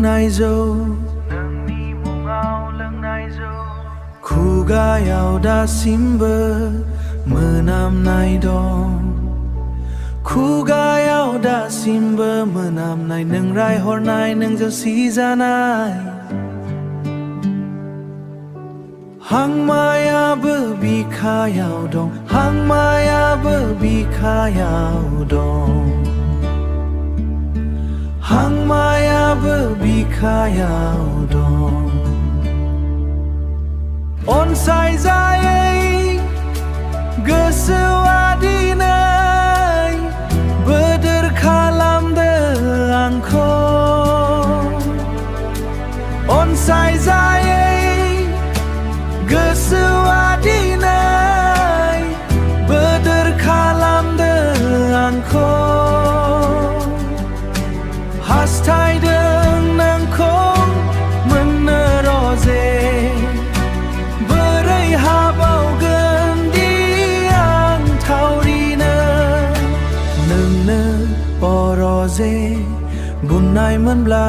loंनायजौ नोंनि मुङाव लोंनायजौ खुगायाव दासिमबो मोनामनाय दं खुगायाव दासिमबो मोनामनाय नों रायहरनाय नोंजों सिजानाय हांमायाबो बिखायाव दं हांमायाबो बिखायाव दं हांमायाबो बिखायाव दं अनसायजायै गोसोआ दिनै बोदोर खालामदो आंखौ अनसायजायै गोसोआ दिनै बोदोर खालामदो आंखौ हास्थायदों नोंखौ मोननो रजे बोरै हाबावगोन दि आं थावरिनो नोंनो अरजे बुंनायमोनब्ला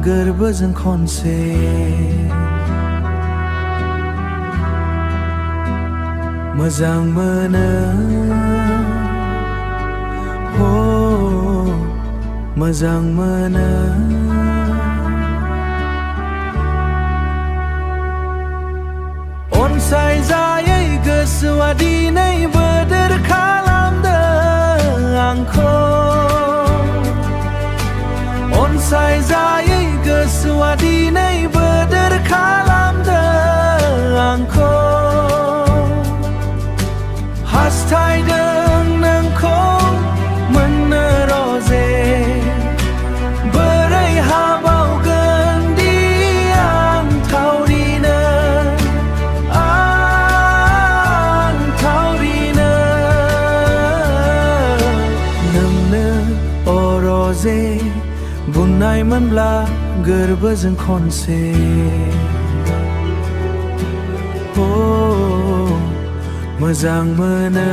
गोरबोजों खनसे मोजां मोनो मोजां मोनो अनसायजायै गोसोआ दिनै बोदोर खालामदो आंखौ अनसायजायै गोसोआ दिनै बोदोर खालामदो आंखौ हास्थायदों नोंखौ मोननो रजे बोरै हाबावगोन दि आं थावरिनो नोंनो अरजे बुंनायमोनब्ला गोरबोजों खनसे मोजां मोनो